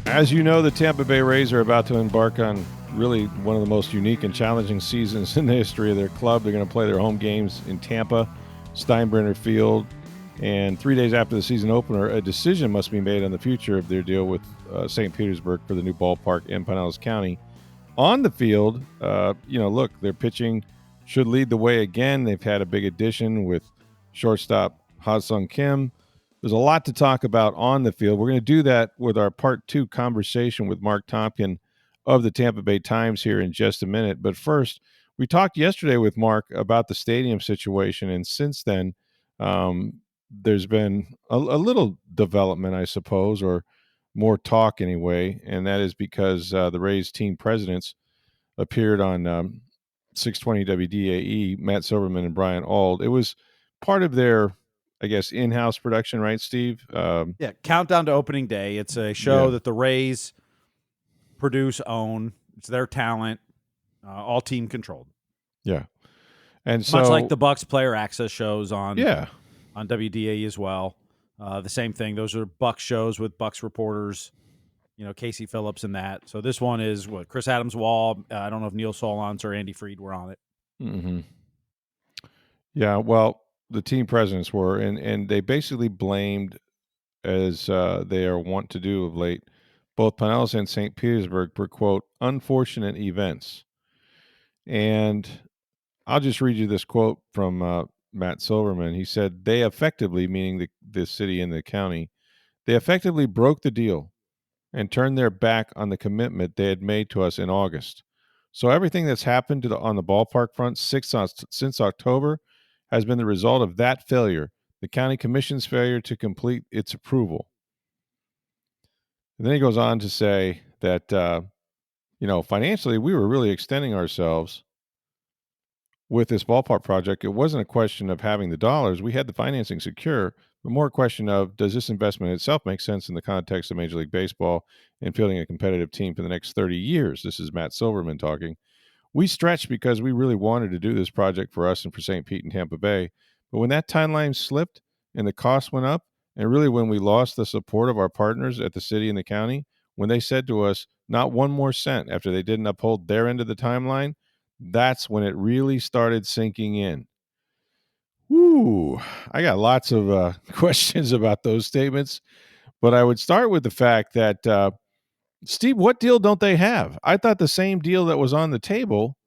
As you know, the Tampa Bay Rays are about to embark on really one of the most unique and challenging seasons in the history of their club. They're going to play their home games in Tampa, Steinbrenner Field, and 3 days after the season opener, a decision must be made on the future of their deal with St. Petersburg for the new ballpark in Pinellas County. On the field, look, their pitching should lead the way again. They've had a big addition with shortstop Ha-Seong Kim. There's a lot to talk about on the field. We're going to do that with our part 2 conversation with Marc Topkin of the Tampa Bay Times here in just a minute. But first, we talked yesterday with Marc about the stadium situation, and since then, there's been a little development, I suppose, or more talk anyway, and that is because the Rays team presidents appeared on 620 WDAE, Matt Silverman and Brian Auld. It was part of their, I guess, in-house production, right, Steve? Yeah, Countdown to Opening Day. It's a show that the Rays produce, own. It's their talent, all team controlled. Yeah, and so much like the Bucks player access shows on WDAE as well. The same thing. Those are Bucks shows with Bucks reporters. Casey Phillips and that. So this one is what Chris Adams Wall. I don't know if Neil Solondz or Andy Freed were on it. Mm-hmm. Yeah, well, the team presidents were, and they basically blamed, as they are wont to do of late, both Pinellas and St. Petersburg for, quote, unfortunate events. And I'll just read you this quote from Matt Silverman. He said, they effectively, meaning the city and the county, they effectively broke the deal and turned their back on the commitment they had made to us in August. So everything that's happened on the ballpark front since October has been the result of that failure, the county commission's failure to complete its approval. And then he goes on to say that, financially, we were really extending ourselves with this ballpark project. It wasn't a question of having the dollars. We had the financing secure, but more a question of, does this investment itself make sense in the context of Major League Baseball and fielding a competitive team for the next 30 years? This is Matt Silverman talking. We stretched because we really wanted to do this project for us and for St. Pete and Tampa Bay. But when that timeline slipped and the cost went up, and really when we lost the support of our partners at the city and the county, when they said to us, not one more cent after they didn't uphold their end of the timeline, that's when it really started sinking in. Woo! I got lots of questions about those statements, but I would start with the fact that, Steve, what deal don't they have? I thought the same deal that was on the table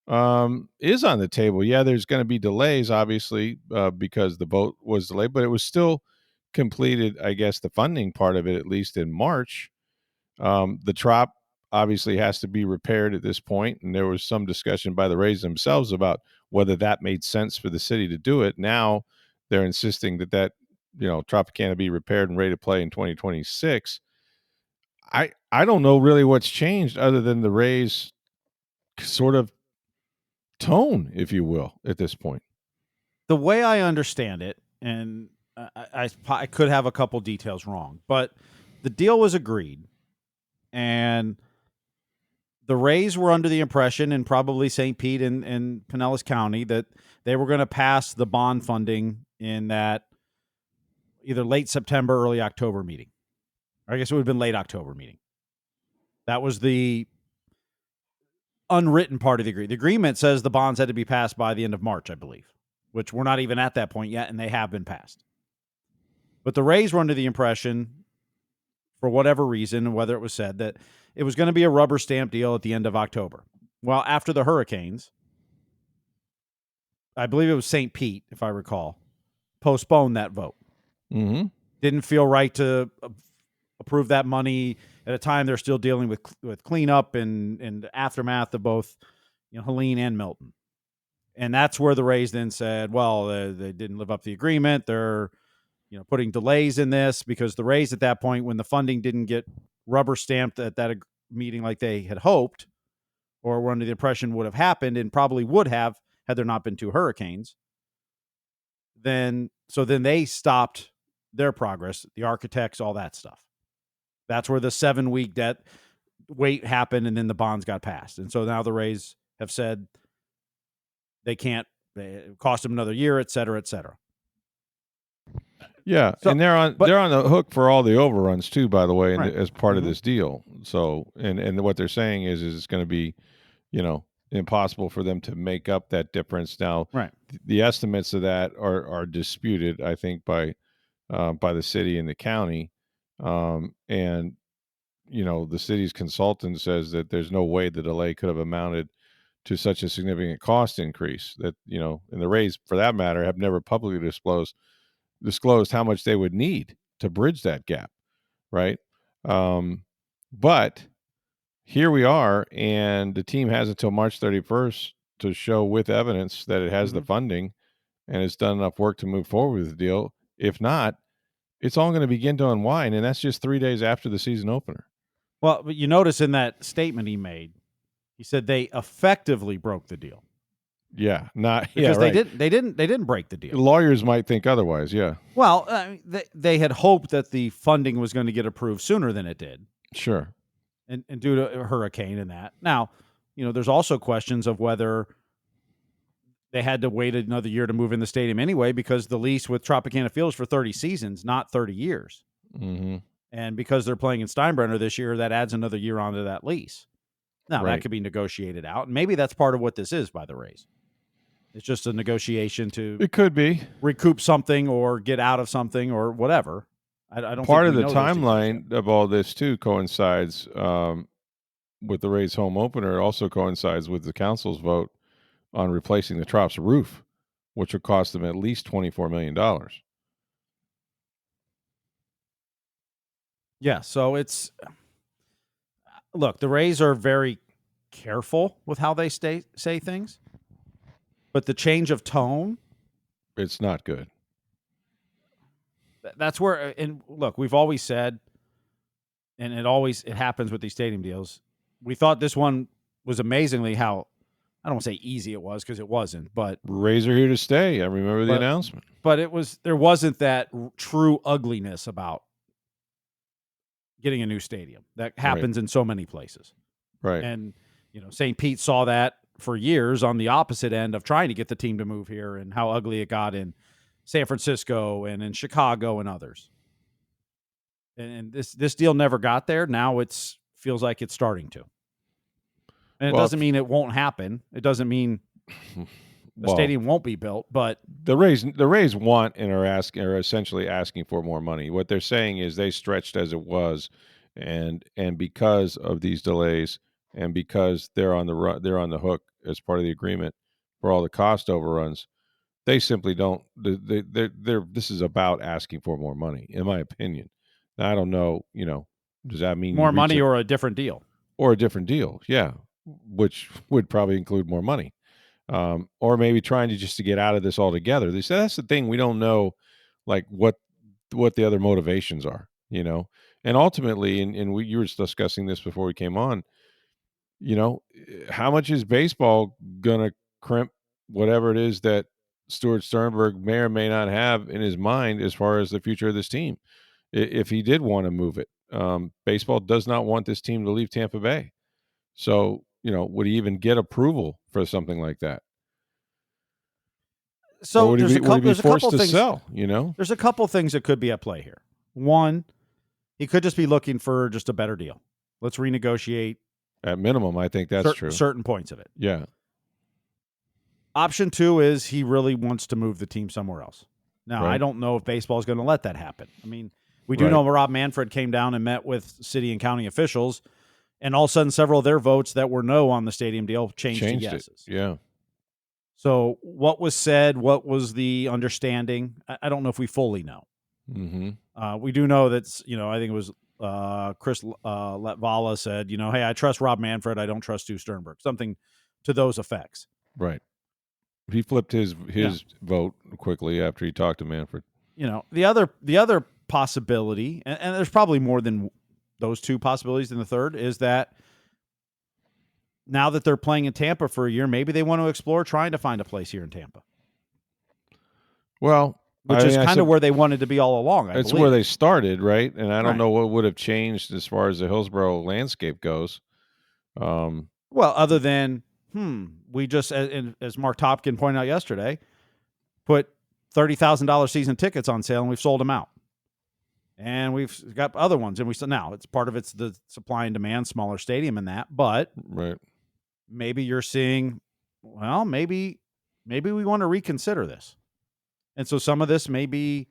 is on the table. Yeah, there's going to be delays, obviously, because the vote was delayed, but it was still completed, I guess, the funding part of it, at least in March. The trop obviously has to be repaired at this point, and there was some discussion by the Rays themselves about whether that made sense for the city to do it. Now they're insisting that Tropicana be repaired and ready to play in 2026. I don't know really what's changed other than the Rays sort of tone, if you will, at this point. The way I understand it, and I could have a couple details wrong, but the deal was agreed, and the Rays were under the impression, and probably St. Pete and Pinellas County, that they were going to pass the bond funding in that either late September, early October meeting. Or I guess it would have been late October meeting. That was the unwritten part of the agreement. The agreement says the bonds had to be passed by the end of March, I believe, which we're not even at that point yet, and they have been passed. But the Rays were under the impression, for whatever reason, whether it was said, that it was going to be a rubber stamp deal at the end of October. Well, after the hurricanes, I believe it was St. Pete, if I recall, postponed that vote. Mm-hmm. Didn't feel right to approve that money at a time they're still dealing with cleanup and aftermath of both Helene and Milton. And that's where the Rays then said, well, they didn't live up to the agreement. They're putting delays in this, because the Rays at that point, when the funding didn't get rubber stamped at that meeting like they had hoped, or were under the impression would have happened, and probably would have had there not been 2 hurricanes, then they stopped their progress, the architects, all that stuff. That's where the 7-week debt wait happened, and then the bonds got passed. And so now the Rays have said they can't, it cost them another year, et cetera, et cetera. Yeah, So, and but they're on the hook for all the overruns too, by the way, and right. as part of Mhm. this deal. So, and what they're saying is it's going to be, impossible for them to make up that difference. Now, Right. the estimates of that are disputed, I think, by the city and the county, and the city's consultant says that there's no way the delay could have amounted to such a significant cost increase that and the Rays, for that matter, have never publicly disclosed how much they would need to bridge that gap, right? But here we are, and the team has until March 31st to show with evidence that it has the Mhm. funding and it's done enough work to move forward with the deal. If not, it's all going to begin to unwind, and that's just 3 days after the season opener. Well, but you notice in that statement he made, he said they effectively broke the deal Yeah, not yeah, because right. they didn't break the deal. Lawyers might think otherwise. Yeah, Well, they had hoped that the funding was going to get approved sooner than it did, sure. and due to a hurricane and that. Now, there's also questions of whether they had to wait another year to move in the stadium anyway because the lease with Tropicana Field is for 30 seasons, not 30 years. Hmm. And because they're playing in Steinbrenner this year, that adds another year onto that lease. Now, that Right. could be negotiated out. And maybe that's part of what this is by the Rays. It's just a negotiation to It could be. recoup something or get out of something or whatever. I don't think Part of we the know those details yet. timeline of all this too coincides with the Rays' home opener. It also coincides with the council's vote on replacing the Trop's roof, which will cost them at least $24 million. Yeah, so it's look, the Rays are very careful with how they say things, but the change of tone, It's not good. that's where and look, we've always said, and it happens with these stadium deals. We thought this one was amazingly how I don't want to say easy it was because it wasn't, Rays are here to stay. I remember the but announcement. there wasn't that true ugliness about getting a new stadium that Right. happens in so many places. Right. And St. Pete saw that for years on the opposite end of trying to get the team to move here and how ugly it got in San Francisco and in Chicago and others. And this deal never got there. Now it's feels like it's starting to. And it Well, doesn't mean it won't happen. It doesn't mean the well, stadium won't be built, but the Rays want and are essentially asking for more money. What they're saying is they stretched as it was, and because of these delays, and because they're on the hook as part of the agreement for all the cost overruns, they simply don't. They're this is about asking for more money, in my opinion. Now, I don't know. Does that mean you more reach money or a different deal. or a different deal? Yeah, which would probably include more money. Or maybe trying to get out of this altogether. They said that's the thing, we don't know, like what the other motivations are. And ultimately, and you were discussing this before we came on. How much is baseball gonna crimp whatever it is that Stuart Sternberg may or may not have in his mind as far as the future of this team, if he did want to move it. Baseball does not want this team to leave Tampa Bay. So, would he even get approval for something like that? Or So would he be there's a couple forced of to things sell? there's a couple of things that could be at play here. One, he could just be looking for just a better deal. Let's renegotiate At minimum, I think that's true. certain points of it. Yeah. Option two is he really wants to move the team somewhere else. Now, I Right. don't know if baseball is going to let that happen. I mean, we do Right. know Rob Manfred came down and met with city and county officials, and all of a sudden, several of their votes that were no on the stadium deal changed to Changed it. yeses. Yeah. So, what was said? What was the understanding? I don't know if we fully know. Mm-hmm. We do know that's I think it was Chris Letvala said, hey, I trust Rob Manfred, I don't trust Stu Sternberg, something to those effects. Right. He flipped his Yeah. vote quickly after he talked to Manfred. The other possibility, and there's probably more than those two possibilities than the third, is that now that they're playing in Tampa for a year, maybe they want to explore trying to find a place here in Tampa, Well, which is kind of where they wanted to be all along. it's believe. where they started, right? And I don't Right. know what would have changed as far as the Hillsborough landscape goes. Well, other than we just, as Marc Topkin pointed out yesterday, put $30,000 season tickets on sale, and we've sold them out. And we've got other ones, and we still now it's part of it's the supply and demand, smaller stadium, and that. But Right. maybe you're seeing, well, maybe we want to reconsider this, and so some of this may be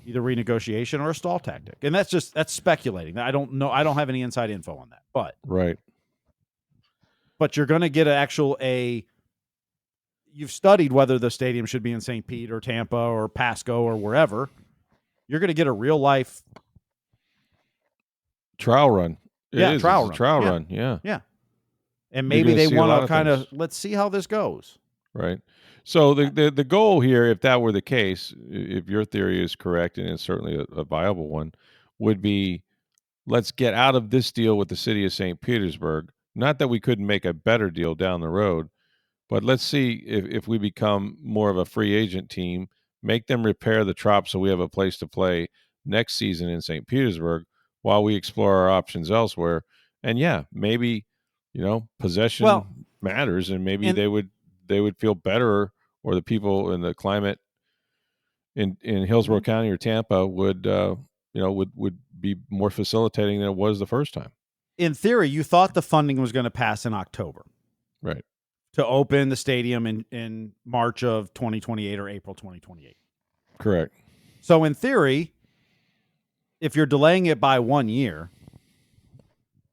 either renegotiation or a stall tactic, and that's speculating. I don't know. I don't have any inside info on that, Right. but you're going to get you've studied whether the stadium should be in St. Pete or Tampa or Pasco or wherever. You're going to get a real life trial run. It's a trial Yeah. run. Yeah. Yeah. And You're maybe gonna they see a want lot to of kind of, things. let's see how this goes. Right. So the goal here, if that were the case, if your theory is correct, and it's certainly a viable one, would be let's get out of this deal with the city of St. Petersburg. Not that we couldn't make a better deal down the road, but let's see if we become more of a free agent team, make them repair the Trop so we have a place to play next season in St. Petersburg while we explore our options elsewhere. And yeah, maybe, possession Well, matters, and maybe and they would feel better, or the people in the climate in Hillsborough County or Tampa would be more facilitating than it was the first time. in theory, you thought the funding was going to pass in October Right. to open the stadium in March of 2028 or April 2028. Correct. So in theory, if you're delaying it by 1 year,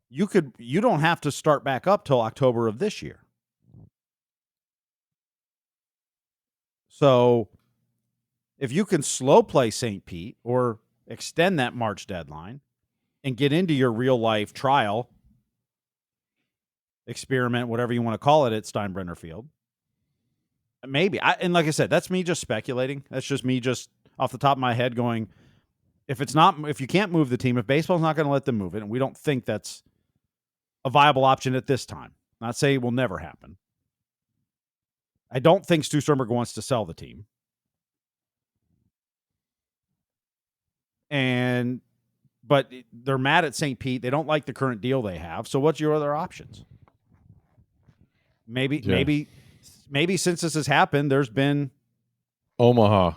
you don't have to start back up till October of this year. So if you can slow play St. Pete or extend that March deadline and get into your real life trial experiment, whatever you want to call it, at Steinbrenner Field, maybe. And like I said, that's me just speculating. That's just me just off the top of my head going, if you can't move the team, if baseball's not going to let them move it, and we don't think that's a viable option at this time, not say it will never happen. I don't think Stu Sternberg wants to sell the team. But they're mad at St. Pete. They don't like the current deal they have. So what's your other options? Maybe since this has happened, there's been Omaha.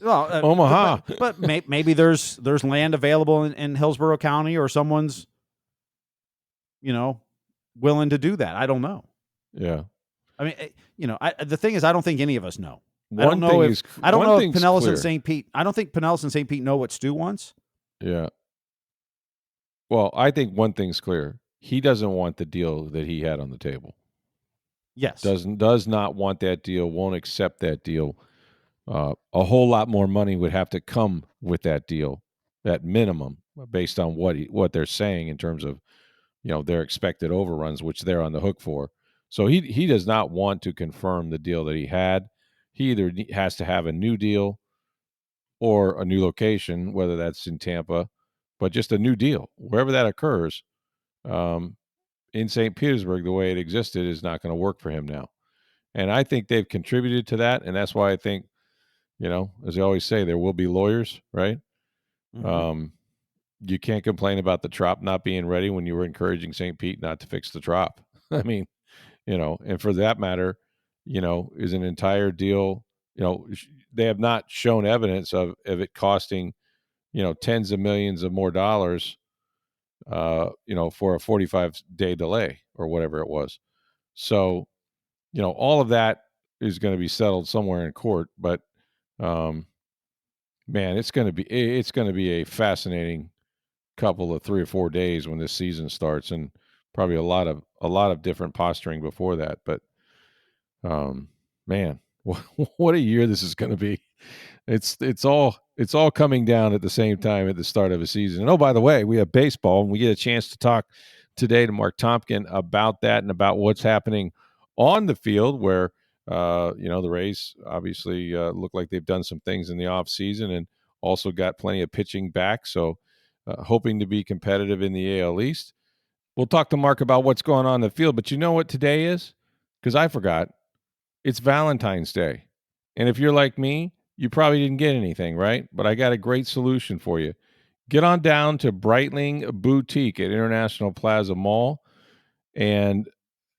Omaha. But maybe there's land available in Hillsborough County, or someone's, willing to do that. I don't know. Yeah. I mean, the thing is, I don't think any of us know. I One don't know thing if is- I don't one know if thing's Pinellas clear. and St. Pete. I don't think Pinellas and St. Pete know what Stu wants. Yeah. Well, I think one thing's clear. He doesn't want the deal that he had on the table. Yes. Does not want that deal, won't accept that deal. A whole lot more money would have to come with that deal, at minimum, based on what they're saying in terms of, their expected overruns, which they're on the hook for. So he does not want to confirm the deal that he had. He either has to have a new deal or a new location, whether that's in Tampa, but just a new deal. Wherever that occurs, in St. Petersburg, the way it existed is not going to work for him now. And I think they've contributed to that. And that's why I think, as I always say, there will be lawyers, right? Mm-hmm. You can't complain about the Trop not being ready when you were encouraging St. Pete not to fix the Trop. I mean, and for that matter, is an entire deal, they have not shown evidence of it costing, tens of millions of more dollars, for a 45-day delay or whatever it was. So, all of that is going to be settled somewhere in court, but, man, it's going to be a fascinating couple of 3 or 4 days when this season starts, and probably a lot of different posturing before that. But, man, what a year this is going to be. It's all coming down at the same time at the start of a season. And oh, by the way, we have baseball, and we get a chance to talk today to Marc Topkin about that and about what's happening on the field, where the Rays obviously look like they've done some things in the off season and also got plenty of pitching back. So hoping to be competitive in the AL East. We'll talk to Marc about what's going on in the field. But you know what today is? Because I forgot. It's Valentine's Day. And if you're like me, you probably didn't get anything, right? But I got a great solution for you. Get on down to Breitling Boutique at International Plaza Mall. And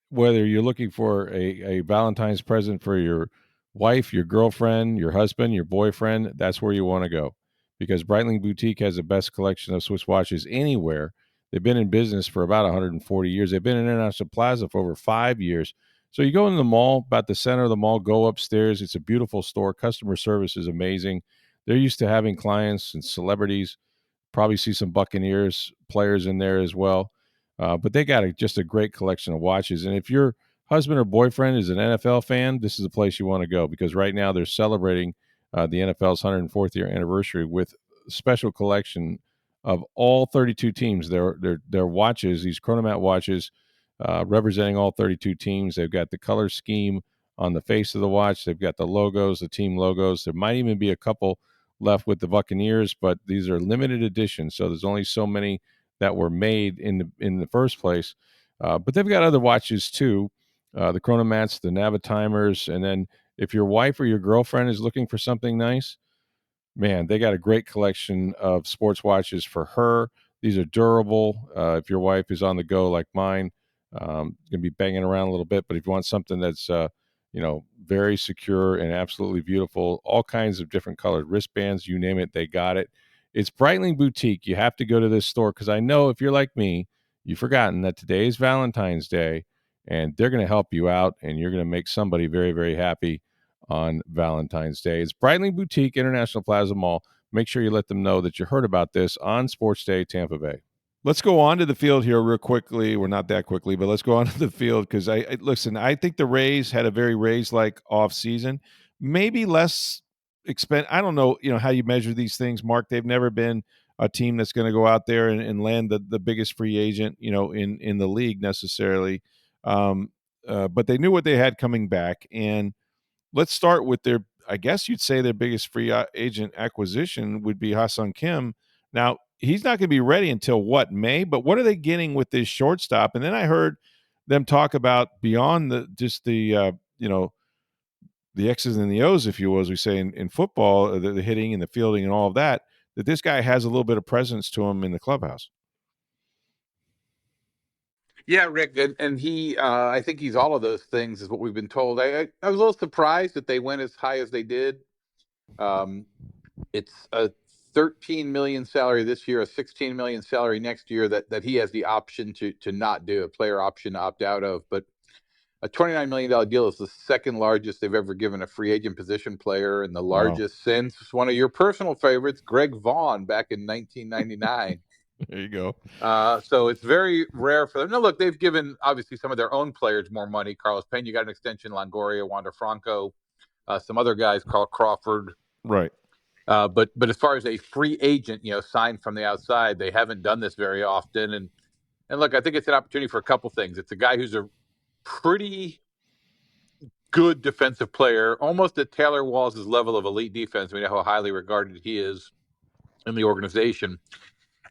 whether you're looking for a Valentine's present for your wife, your girlfriend, your husband, your boyfriend, that's where you want to go because Breitling Boutique has the best collection of Swiss watches anywhere. They've been in business for about 140 years. They've been in International Plaza for over 5 years. So you go into the mall, about the center of the mall, go upstairs. It's a beautiful store. Customer service is amazing. They're used to having clients and celebrities. Probably see some Buccaneers players in there as well. But they got just a great collection of watches. And if your husband or boyfriend is an NFL fan, this is the place you want to go because right now they're celebrating the NFL's 104th year anniversary with a special collection of all 32 teams. Their watches, these Chronomat watches, representing all 32 teams. They've got the color scheme on the face of the watch. They've got the logos, the team logos. There might even be a couple left with the Buccaneers, but these are limited editions, so there's only so many that were made in the first place. But they've got other watches too, the Chronomats, the Navitimers, and then if your wife or your girlfriend is looking for something nice, man, they got a great collection of sports watches for her. These are durable. If your wife is on the go like mine, gonna be banging around a little bit. But if you want something that's very secure and absolutely beautiful, all kinds of different colored wristbands, you name it, they got it. It's Breitling Boutique. You have to go to this store because I know if you're like me, you've forgotten that today is Valentine's Day, and they're going to help you out, and you're going to make somebody very, very happy on Valentine's Day. It's Breitling Boutique, International Plaza Mall. Make sure you let them know that you heard about this on Sports Day Tampa Bay. Let's go on to the field here real quickly. We're not that quickly, but let's go on to the field because I listen. I think the Rays had a very Rays-like off season, maybe less expense. I don't know, how you measure these things, Mark. They've never been a team that's going to go out there and land the biggest free agent, in the league necessarily. Um, but they knew what they had coming back, and let's start with their, I guess you'd say their biggest free agent acquisition would be Ha-Seong Kim. Now, he's not going to be ready until what, May? But what are they getting with this shortstop? And then I heard them talk about beyond the X's and the O's, if you will, as we say in football, the hitting and the fielding and all of that, that this guy has a little bit of presence to him in the clubhouse. Yeah, Rick, and he, I think he's all of those things, is what we've been told. I was a little surprised that they went as high as they did. It's a 13 million salary this year, a 16 million salary next year that he has the option to not do, a player option to opt out of. But a $29 million deal is the second largest they've ever given a free agent position player, and the Wow. largest since one of your personal favorites, Greg Vaughn, back in 1999. There you go. So it's very rare for them. Now, look, they've given obviously some of their own players more money. Carlos Pena got an extension, Longoria, Wander Franco, some other guys, Carl Crawford. Right. But as far as a free agent, signed from the outside, they haven't done this very often. And look, I think it's an opportunity for a couple things. It's a guy who's a pretty good defensive player, almost at Taylor Walls' level of elite defense. We know how highly regarded he is in the organization.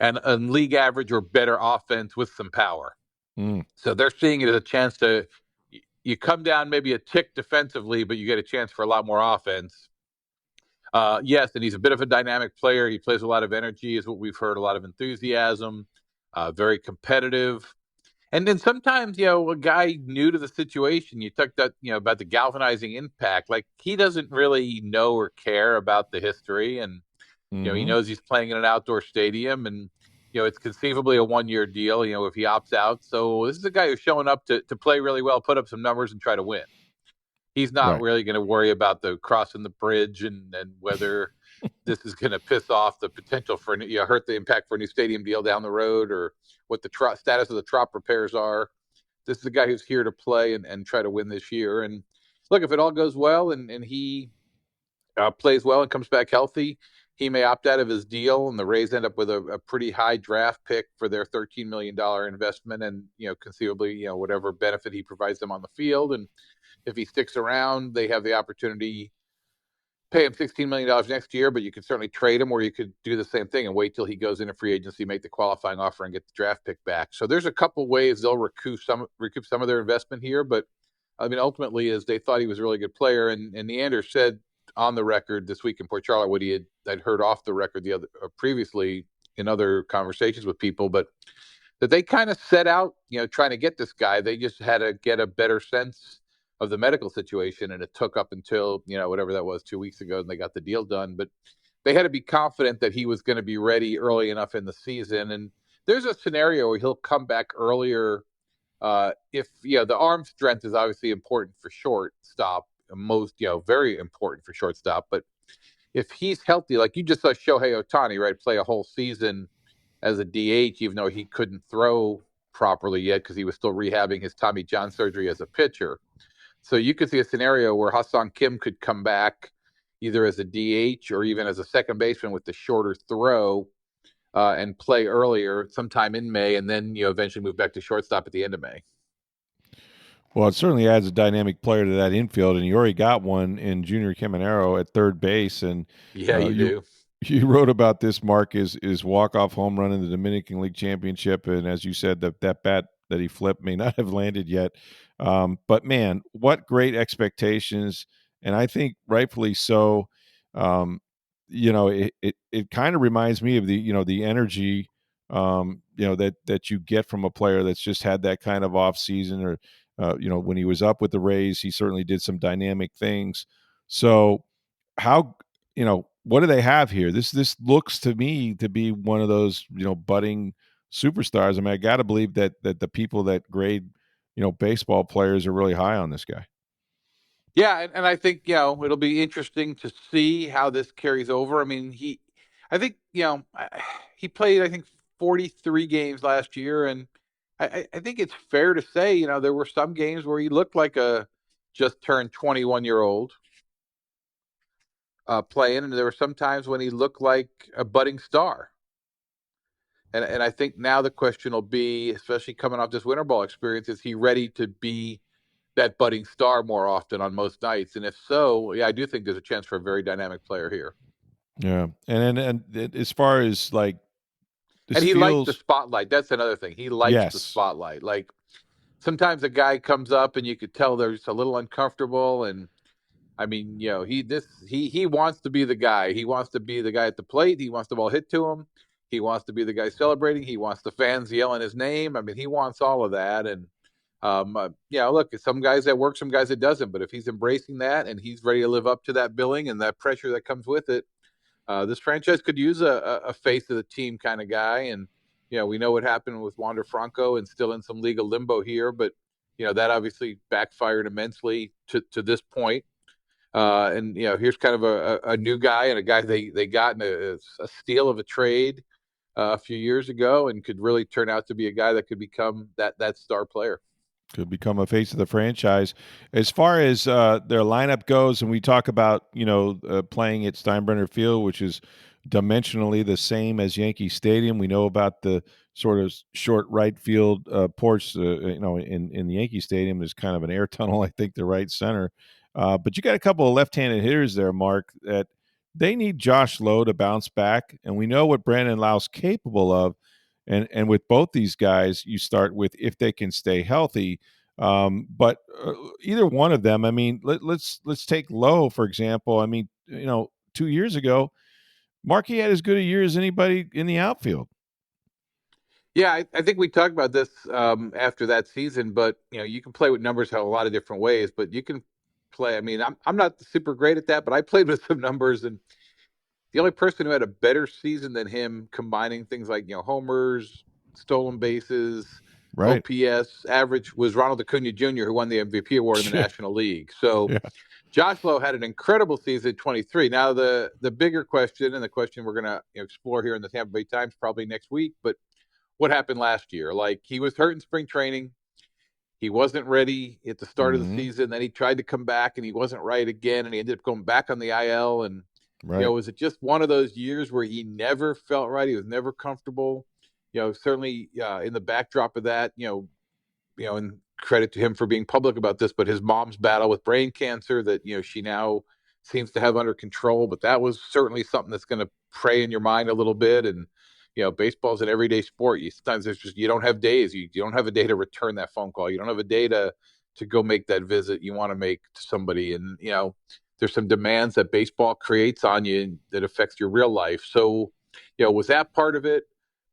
And a league average or better offense with some power. So they're seeing it as a chance to, you come down maybe a tick defensively, but you get a chance for a lot more offense. Yes, and he's a bit of a dynamic player. He plays a lot of energy, is what we've heard, a lot of enthusiasm, very competitive. And then sometimes, a guy new to the situation, you talk that, about the galvanizing impact. Like, he doesn't really know or care about the history. And, he knows he's playing in an outdoor stadium, and, it's conceivably a 1-year deal, if he opts out. So this is a guy who's showing up to play really well, put up some numbers, and try to win. He's not Right. really going to worry about the crossing the bridge and whether this is going to piss off the potential for, hurt the impact for a new stadium deal down the road, or what the status of the trop repairs are. This is a guy who's here to play and try to win this year. And look, if it all goes well and he plays well and comes back healthy, he may opt out of his deal, and the Rays end up with a pretty high draft pick for their $13 million investment, and conceivably whatever benefit he provides them on the field. And if he sticks around, they have the opportunity pay him $16 million next year, but you could certainly trade him, or you could do the same thing and wait till he goes into free agency, make the qualifying offer, and get the draft pick back. So there's a couple ways they'll recoup some of their investment here. But I mean, ultimately, is they thought he was a really good player, and Neander said on the record this week in Port Charlotte what I'd heard off the record previously in other conversations with people, but that they kind of set out, trying to get this guy. They just had to get a better sense of the medical situation, and it took up until, whatever that was, 2 weeks ago, and they got the deal done. But they had to be confident that he was going to be ready early enough in the season. And there's a scenario where he'll come back earlier. If the arm strength is obviously important for shortstop, very important for shortstop. But if he's healthy, like you just saw Shohei Ohtani, right, play a whole season as a DH, even though he couldn't throw properly yet because he was still rehabbing his Tommy John surgery as a pitcher. So you could see a scenario where Ha-Seong Kim could come back either as a DH or even as a second baseman with the shorter throw, and play earlier sometime in May, and then eventually move back to shortstop at the end of May. Well, it certainly adds a dynamic player to that infield, and you already got one in Junior Caminero at third base. And Yeah, you do. You wrote about this, Marc, is walk-off home run in the Dominican League Championship, and as you said, that bat that he flipped may not have landed yet. But man, what great expectations, and I think rightfully so. It kind of reminds me of the energy, that you get from a player that's just had that kind of off season, or when he was up with the Rays, he certainly did some dynamic things. So how, what do they have here? This looks to me to be one of those, budding superstars. I mean, I got to believe that the people that grade, baseball players are really high on this guy. Yeah, and I think it'll be interesting to see how this carries over. I mean, he played, I think, 43 games last year, and I think it's fair to say there were some games where he looked like a just turned 21-year-old playing, and there were some times when he looked like a budding star. And I think now the question will be, especially coming off this winter ball experience, is he ready to be that budding star more often on most nights? And if so, yeah, I do think there's a chance for a very dynamic player here. Yeah, and as far as like, and he likes the spotlight. That's another thing. He likes the spotlight. Like sometimes a guy comes up and you could tell they're just a little uncomfortable. And I mean, he wants to be the guy. He wants to be the guy at the plate. He wants the ball hit to him. He wants to be the guy celebrating. He wants the fans yelling his name. I mean, he wants all of that. And look, some guys that work, some guys it doesn't. But if he's embracing that and he's ready to live up to that billing and that pressure that comes with it, this franchise could use a face of the team kind of guy. And we know what happened with Wander Franco and still in some legal limbo here. But that obviously backfired immensely to this point. And here's kind of a new guy and a guy they got in a steal of a trade a few years ago, and could really turn out to be a guy that could become that star player. Could become a face of the franchise. As far as their lineup goes, and we talk about playing at Steinbrenner Field, which is dimensionally the same as Yankee Stadium. We know about the sort of short right field porch. In the Yankee Stadium, there's kind of an air tunnel, I think, the right center. But you got a couple of left-handed hitters there, Marc, that they need Josh Lowe to bounce back, and we know what Brandon Lau's capable of. And with both these guys, you start with if they can stay healthy. But either one of them, I mean, let's take Lowe, for example. I mean, 2 years ago, Markey had as good a year as anybody in the outfield. Yeah, I think we talked about this after that season, but you can play with numbers a lot of different ways, but you can play. I mean, I'm not super great at that, but I played with some numbers, and the only person who had a better season than him, combining things like homers, stolen bases, right, OPS average, was Ronald Acuna Jr., who won the MVP award in the National League. So yeah. Josh Lowe had an incredible season, 23. Now the bigger question, and the question we're going to explore here in the Tampa Bay Times probably next week, but what happened last year? Like, he was hurt in spring training. He wasn't ready at the start of the season. Then he tried to come back and he wasn't right again, and he ended up going back on the IL. And right. was it just one of those years where he never felt right? He was never comfortable. Certainly in the backdrop of that, and credit to him for being public about this, but his mom's battle with brain cancer that she now seems to have under control. But that was certainly something that's going to prey in your mind a little bit. And baseball's an everyday sport. Sometimes you don't have days. You don't have a day to return that phone call. You don't have a day to go make that visit you want to make to somebody. And there's some demands that baseball creates on you that affects your real life. So, was that part of it?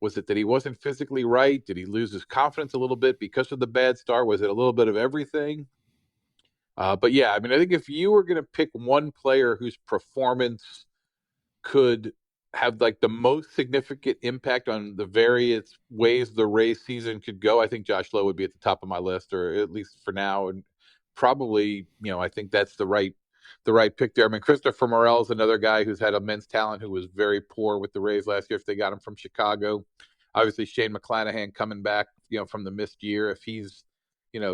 Was it that he wasn't physically right? Did he lose his confidence a little bit because of the bad start? Was it a little bit of everything? But yeah, I mean, I think if you were going to pick one player whose performance could have like the most significant impact on the various ways the Rays season could go, I think Josh Lowe would be at the top of my list, or at least for now. And probably, I think that's the right pick there. I mean, Christopher Morel is another guy who's had immense talent, who was very poor with the Rays last year if they got him from Chicago. Obviously, Shane McClanahan coming back, from the missed year. If he's,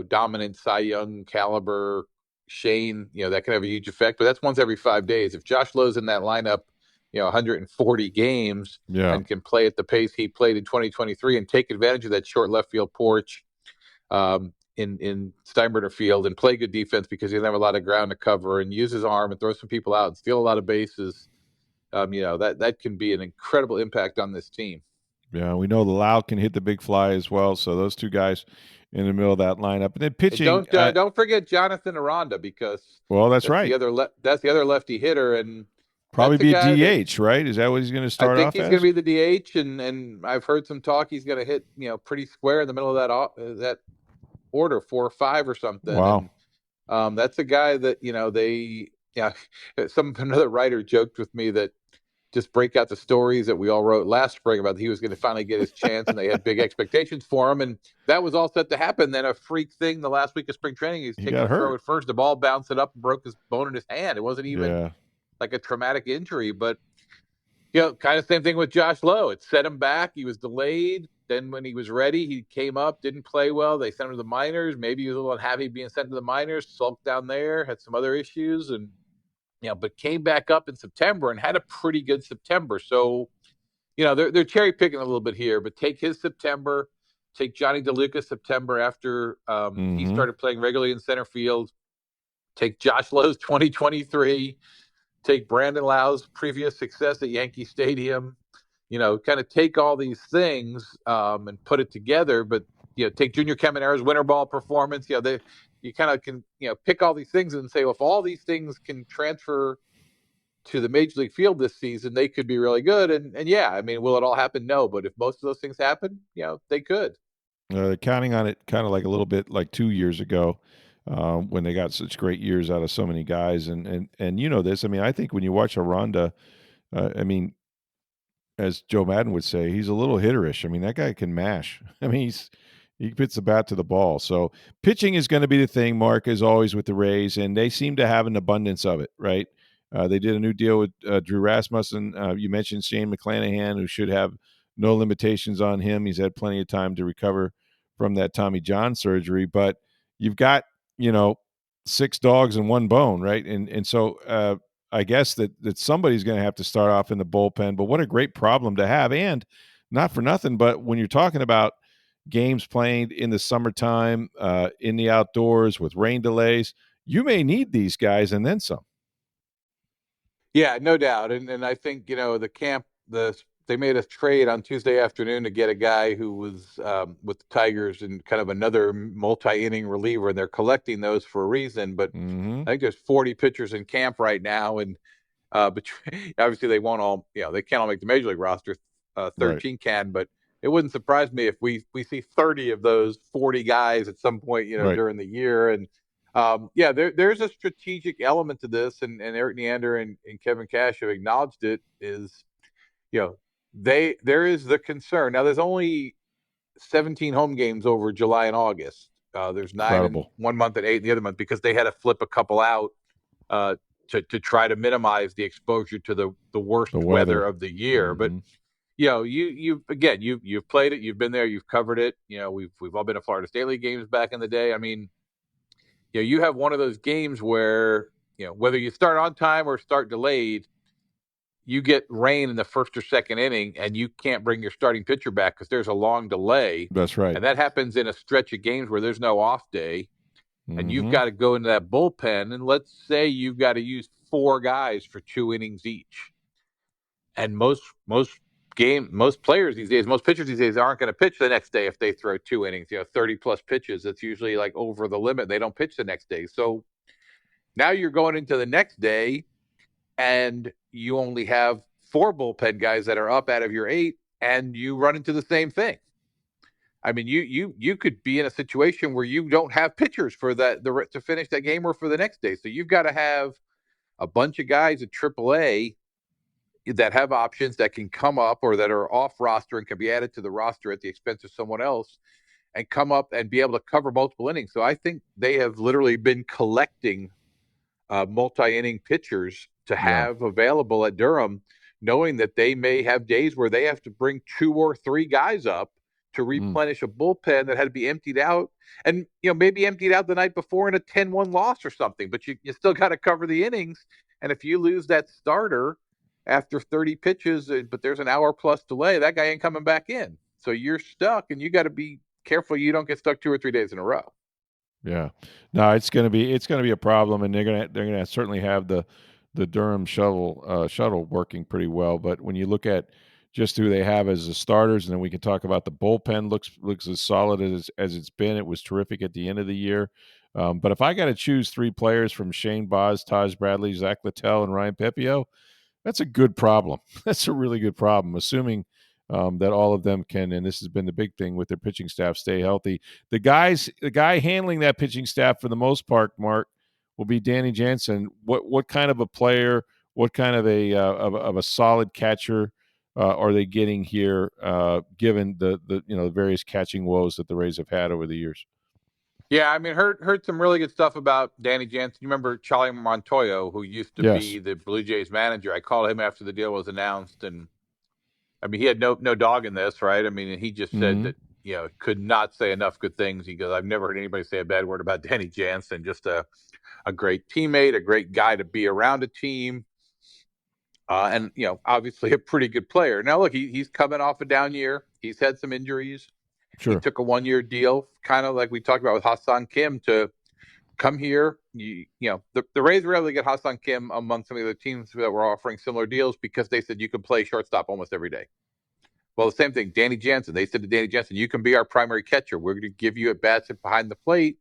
dominant Cy Young caliber Shane, that can have a huge effect. But that's once every 5 days. If Josh Lowe's in that lineup, 140 games Yeah. and can play at the pace he played in 2023 and take advantage of that short left field porch in Steinbrenner Field and play good defense because he doesn't have a lot of ground to cover and use his arm and throw some people out and steal a lot of bases. That can be an incredible impact on this team. Yeah, we know the Loud can hit the big fly as well. So those two guys in the middle of that lineup, and then pitching. And don't forget Jonathan Aranda, because that's right. That's the other lefty hitter, and probably be a DH, right? Is that what he's going to start off as? I think he's going to be the DH, and I've heard some talk he's going to hit pretty square in the middle of that order, 4 or 5 or something. Wow. And, that's a guy that another writer joked with me that just break out the stories that we all wrote last spring about he was going to finally get his chance, and they had big expectations for him, and that was all set to happen. Then a freak thing the last week of spring training, he's taking a throw at first, the ball bounced it up and broke his bone in his hand. It wasn't even like a traumatic injury, but kind of same thing with Josh Lowe. It set him back. He was delayed. Then when he was ready, he came up, didn't play well. They sent him to the minors. Maybe he was a little unhappy being sent to the minors, sulked down there, had some other issues, and but came back up in September and had a pretty good September. So, they're cherry picking a little bit here, but take his September, take Johnny DeLuca's September after he started playing regularly in center field, take Josh Lowe's 2023, take Brandon Lau's previous success at Yankee Stadium, kind of take all these things and put it together. But, take Junior Caminera's winter ball performance, you kind of can, pick all these things and say, well, if all these things can transfer to the major league field this season, they could be really good. And yeah, I mean, will it all happen? No, but if most of those things happen, they could. Counting on it kind of like a little bit like 2 years ago when they got such great years out of so many guys. And this, I mean, I think when you watch Aranda, I mean, as Joe Madden would say, he's a little hitterish. I mean, that guy can mash. I mean, he puts the bat to the ball. So pitching is going to be the thing, Mark, as always with the Rays, and they seem to have an abundance of it, right? They did a new deal with Drew Rasmussen. You mentioned Shane McClanahan, who should have no limitations on him. He's had plenty of time to recover from that Tommy John surgery. But you've got, 6 dogs and 1 bone, right? And so I guess that somebody's going to have to start off in the bullpen. But what a great problem to have. And not for nothing, but when you're talking about games played in the summertime, in the outdoors with rain delays, you may need these guys and then some. Yeah, no doubt. And I think, the camp, they made a trade on Tuesday afternoon to get a guy who was with the Tigers and kind of another multi-inning reliever, and they're collecting those for a reason. But I think there's 40 pitchers in camp right now, and but obviously they won't all, they can't all make the major league roster. 13 can, but it wouldn't surprise me if we see 30 of those 40 guys at some point, during the year. And there's a strategic element to this, and Eric Neander and Kevin Cash have acknowledged it. Is there is the concern now. There's only 17 home games over July and August. There's 9 in 1 month and 8 in the other month because they had to flip a couple out to try to minimize the exposure to the worst weather of the year. But you've played it, you've been there, you've covered it. We've all been to Florida State League games back in the day. I mean, you have one of those games where whether you start on time or start delayed, you get rain in the first or second inning, and you can't bring your starting pitcher back because there's a long delay. That's right. And that happens in a stretch of games where there's no off day, and you've got to go into that bullpen. And let's say you've got to use 4 guys for 2 innings each. And most players these days, most pitchers these days aren't going to pitch the next day if they throw 2 innings, 30 plus pitches. That's usually like over the limit. They don't pitch the next day. So now you're going into the next day, and you only have 4 bullpen guys that are up out of your 8, and you run into the same thing. I mean, you could be in a situation where you don't have pitchers for to finish that game or for the next day. So you've got to have a bunch of guys at AAA that have options that can come up or that are off roster and can be added to the roster at the expense of someone else and come up and be able to cover multiple innings. So I think they have literally been collecting multi-inning pitchers to have available at Durham, knowing that they may have days where they have to bring 2 or 3 guys up to replenish a bullpen that had to be emptied out, and maybe emptied out the night before in a 10-1 loss or something. But you still got to cover the innings, and if you lose that starter after 30 pitches, but there's an hour plus delay, that guy ain't coming back in. So you're stuck, and you got to be careful you don't get stuck 2 or 3 days in a row. Yeah. No, it's gonna be a problem, and they're gonna certainly have the Durham shuttle working pretty well. But when you look at just who they have as the starters, and then we can talk about the bullpen looks as solid as it's been. It was terrific at the end of the year. But if I got to choose 3 players from Shane Baz, Taj Bradley, Zach Littell, and Ryan Pepio, that's a good problem. That's a really good problem, assuming that all of them can, and this has been the big thing with their pitching staff, stay healthy. The guy handling that pitching staff for the most part, Marc, will be Danny Jansen. What kind of a player? What kind of a solid catcher are they getting here? Given the various catching woes that the Rays have had over the years. Yeah, I mean, heard some really good stuff about Danny Jansen. You remember Charlie Montoyo, who used to be the Blue Jays manager? I called him after the deal was announced, and I mean, he had no dog in this, right? I mean, he just said that could not say enough good things. He goes, I've never heard anybody say a bad word about Danny Jansen. Just a great teammate, a great guy to be around a team, and obviously a pretty good player. Now, look, he's coming off a down year. He's had some injuries. Sure. He took a 1-year deal, kind of like we talked about with Ha-Seong Kim, to come here. The Rays were able to get Ha-Seong Kim among some of the other teams that were offering similar deals because they said you could play shortstop almost every day. Well, the same thing, Danny Jansen. They said to Danny Jansen, you can be our primary catcher. We're going to give you at bats behind the plate.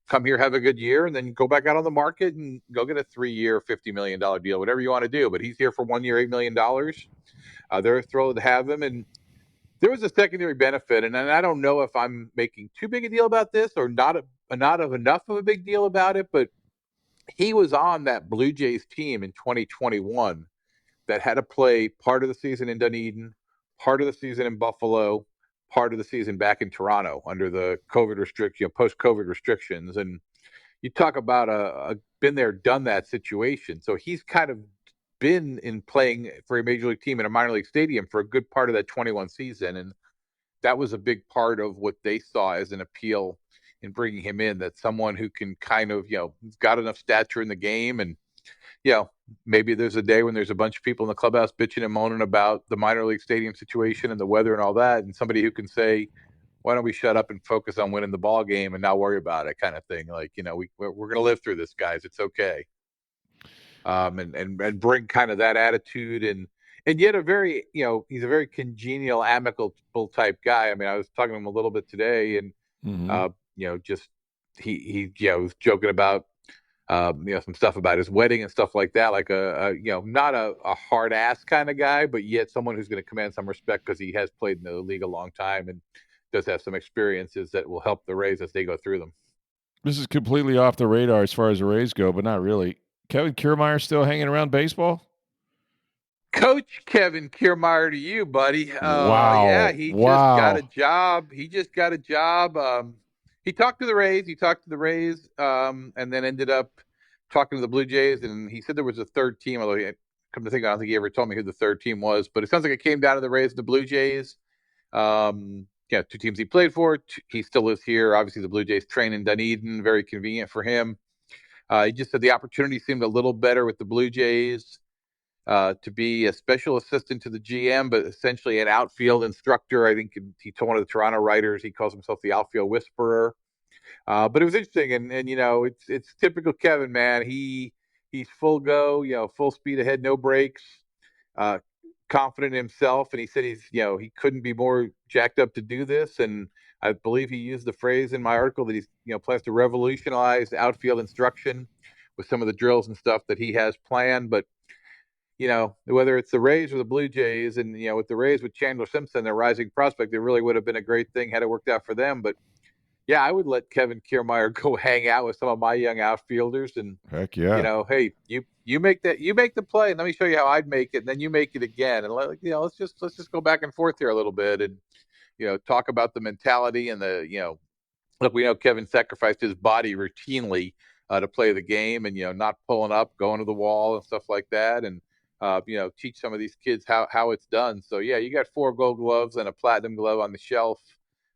Come here, have a good year, and then go back out on the market and go get a 3-year, $50 million deal, whatever you want to do. But he's here for 1 year, $8 million. They're thrilled to have him. And there was a secondary benefit, and I don't know if I'm making too big a deal about this or not enough of a big deal about it, but he was on that Blue Jays team in 2021 that had to play part of the season in Dunedin, part of the season in Buffalo, part of the season back in Toronto under the post-COVID restrictions. And you talk about a been there, done that situation. So he's kind of been in playing for a major league team in a minor league stadium for a good part of that 21 season. And that was a big part of what they saw as an appeal in bringing him in, that someone who can kind of, got enough stature in the game. And, maybe there's a day when there's a bunch of people in the clubhouse bitching and moaning about the minor league stadium situation and the weather and all that. And somebody who can say, why don't we shut up and focus on winning the ball game and not worry about it, kind of thing. Like, we're going to live through this, guys. It's okay. And bring kind of that attitude and yet a very, he's a very congenial, amicable type guy. I mean, I was talking to him a little bit today, and just he was joking about some stuff about his wedding and stuff like that. Like not a hard ass kind of guy, but yet someone who's going to command some respect because he has played in the league a long time and does have some experiences that will help the Rays as they go through them. This is completely off the radar as far as the Rays go, but not really. Kevin Kiermaier still hanging around baseball? Coach Kevin Kiermaier to you, buddy. Wow. Yeah, he just got a job. He talked to the Rays. And then ended up talking to the Blue Jays. And he said there was a third team, although come to think, I don't think he ever told me who the third team was. But it sounds like it came down to the Rays and the Blue Jays. 2 teams he played for. He still lives here. Obviously, the Blue Jays train in Dunedin. Very convenient for him. He just said the opportunity seemed a little better with the Blue Jays. To be a special assistant to the GM, but essentially an outfield instructor. I think he told one of the Toronto writers he calls himself the outfield whisperer. But it was interesting, and it's typical Kevin, man. He's full go, full speed ahead, no brakes, confident in himself, and he said he couldn't be more jacked up to do this. And I believe he used the phrase in my article that he's plans to revolutionize outfield instruction with some of the drills and stuff that he has planned. But whether it's the Rays or the Blue Jays, and with the Rays with Chandler Simpson, their rising prospect, it really would have been a great thing had it worked out for them. But yeah, I would let Kevin Kiermaier go hang out with some of my young outfielders, and Heck yeah. hey, you make the play, and let me show you how I'd make it, and then you make it again, and let's just go back and forth here a little bit, and talk about the mentality and the look, we know Kevin sacrificed his body routinely to play the game, and not pulling up, going to the wall, and stuff like that, and teach some of these kids how it's done. So yeah, you got 4 Gold Gloves and a Platinum Glove on the shelf.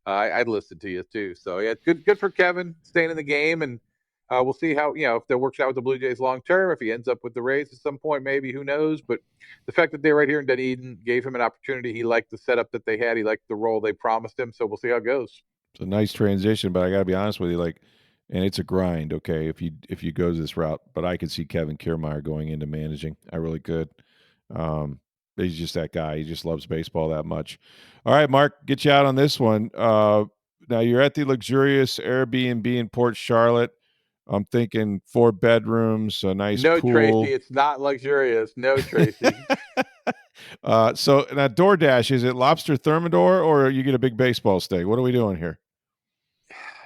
I'd listen to you too. So yeah, good for Kevin staying in the game, and we'll see how if that works out with the Blue Jays long term. If he ends up with the Rays at some point, maybe, who knows? But the fact that they're right here in Dunedin gave him an opportunity. He liked the setup that they had. He liked the role they promised him. So we'll see how it goes. It's a nice transition, but I got to be honest with you, and it's a grind, okay, if you go this route. But I could see Kevin Kiermaier going into managing. I really could. He's just that guy. He just loves baseball that much. All right, Mark, get you out on this one. Now you're at the luxurious Airbnb in Port Charlotte. I'm thinking 4 bedrooms, a nice No, pool. Tracy, it's not luxurious. No, Tracy. So now DoorDash, is it lobster thermidor or you get a big baseball steak? What are we doing here?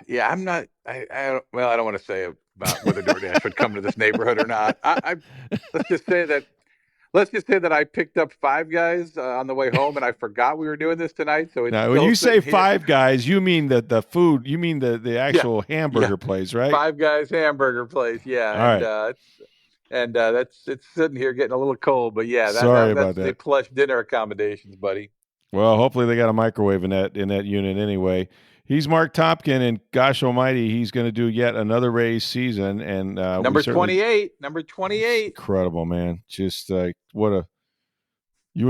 Yeah, I'm not. I don't want to say about whether DoorDash would come to this neighborhood or not. Let's just say that I picked up Five Guys on the way home, and I forgot we were doing this tonight. So it's now, when you say Five Guys, you mean the food? You mean the actual hamburger place, right? Five Guys hamburger place, yeah. All and it's sitting here getting a little cold, but yeah, that's the plush dinner accommodations, buddy. Well, hopefully they got a microwave in that unit anyway. He's Marc Topkin, and gosh almighty, he's going to do yet another Rays season. And number 28. Incredible, man. Just you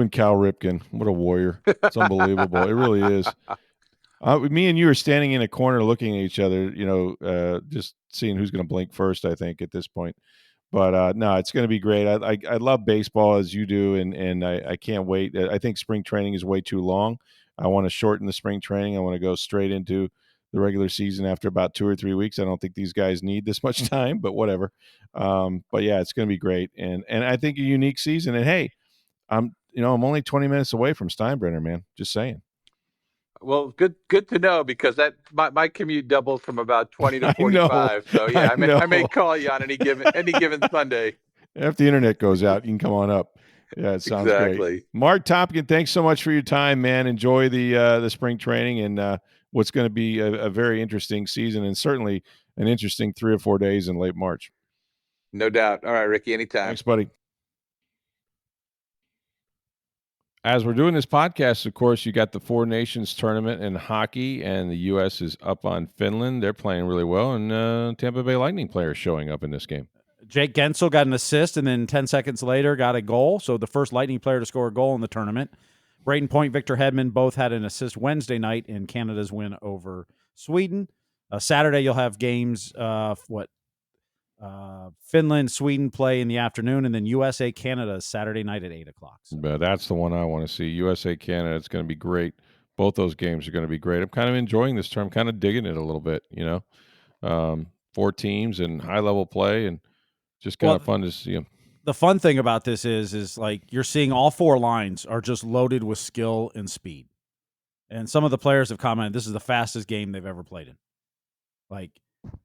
and Cal Ripken, what a warrior. It's unbelievable. It really is. Me and you are standing in a corner looking at each other, just seeing who's going to blink first, I think, at this point. But no, it's going to be great. I love baseball as you do, and I can't wait. I think spring training is way too long. I want to shorten the spring training. I want to go straight into the regular season after about 2 or 3 weeks. I don't think these guys need this much time, but whatever. But yeah, it's going to be great, and I think a unique season. And hey, I'm only 20 minutes away from Steinbrenner, man. Just saying. Well, good to know, because that my commute doubles from about 20 to 45. So yeah, I may call you on any given Sunday. If the internet goes out, you can come on up. Yeah, it sounds great. Marc Topkin, thanks so much for your time, man. Enjoy the spring training and what's going to be a very interesting season, and certainly an interesting 3 or 4 days in late March. No doubt. All right, Ricky, anytime. Thanks, buddy. As we're doing this podcast, of course, you got the Four Nations tournament in hockey, and the U.S. is up on Finland. They're playing really well, and Tampa Bay Lightning players showing up in this game. Jake Gensel got an assist, and then 10 seconds later got a goal. So the first Lightning player to score a goal in the tournament. Brayden Point, Victor Hedman both had an assist Wednesday night in Canada's win over Sweden. Saturday you'll have games. Finland, Sweden play in the afternoon, and then USA, Canada Saturday night at 8 o'clock. So. Yeah, that's the one I want to see. USA, Canada. It's going to be great. Both those games are going to be great. I'm kind of enjoying this term, kind of digging it a little bit, 4 teams and high-level play, and just kind of fun to see them. The fun thing about this is like you're seeing all 4 lines are just loaded with skill and speed. And some of the players have commented this is the fastest game they've ever played in. Like,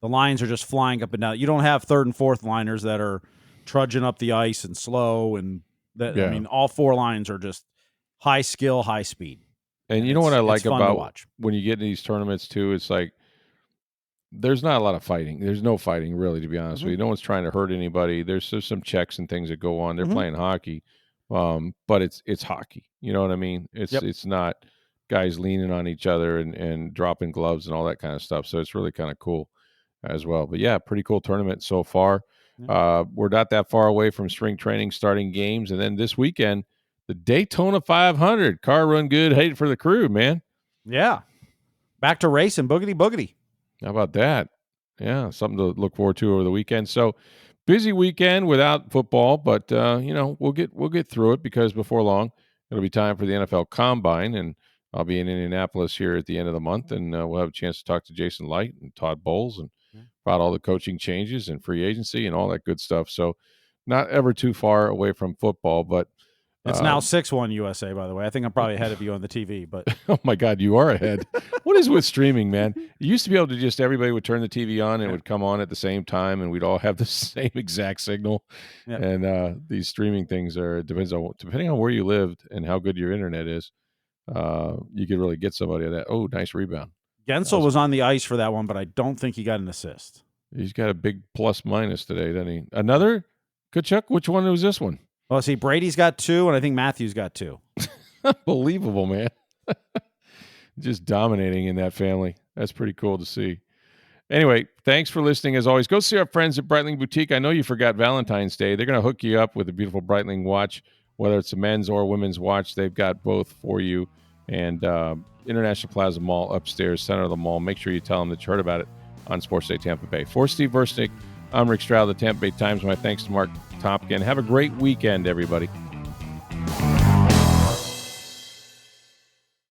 the lines are just flying up and down. You don't have 3rd and 4th liners that are trudging up the ice and slow. And that, I mean, all 4 lines are just high skill, high speed. And you know what I like about when you get in these tournaments too? It's like there's not a lot of fighting. There's no fighting, really, to be honest with you. No one's trying to hurt anybody. There's some checks and things that go on. They're playing hockey, but it's hockey. You know what I mean? It's not guys leaning on each other and dropping gloves and all that kind of stuff. So it's really kind of cool as well. But yeah, pretty cool tournament so far. We're not that far away from spring training starting games. And then this weekend, the Daytona 500. Car run good, hate for the crew, man. Yeah. Back to racing, boogity. How about that? Yeah, something to look forward to over the weekend. So busy weekend without football, but we'll get through it, because before long it'll be time for the NFL Combine, and I'll be in Indianapolis here at the end of the month, and we'll have a chance to talk to Jason Light and Todd Bowles and about all the coaching changes and free agency and all that good stuff. So not ever too far away from football, but It's now 6-1 USA, by the way. I think I'm probably ahead of you on the TV, but oh my God, you are ahead. What is with streaming, man? You used to be able to just everybody would turn the TV on and it would come on at the same time, and we'd all have the same exact signal. Yep. And these streaming things are depending on where you lived and how good your internet is. You could really get somebody at that. Oh, nice rebound. Gensel was on the ice for that one, but I don't think he got an assist. He's got a big plus minus today, doesn't he? Another Kachuk? Which one was this one? Well, see, Brady's got 2, and I think Matthews got 2. Unbelievable, man. Just dominating in that family. That's pretty cool to see. Anyway, thanks for listening. As always, go see our friends at Breitling Boutique. I know you forgot Valentine's Day. They're going to hook you up with a beautiful Breitling watch, whether it's a men's or women's watch. They've got both for you. And International Plaza Mall upstairs, center of the mall. Make sure you tell them that you heard about it on Sports Day Tampa Bay. For Steve Versnick, I'm Rick Stroud, the Tampa Bay Times. My thanks to Marc Topkin. Have a great weekend, everybody.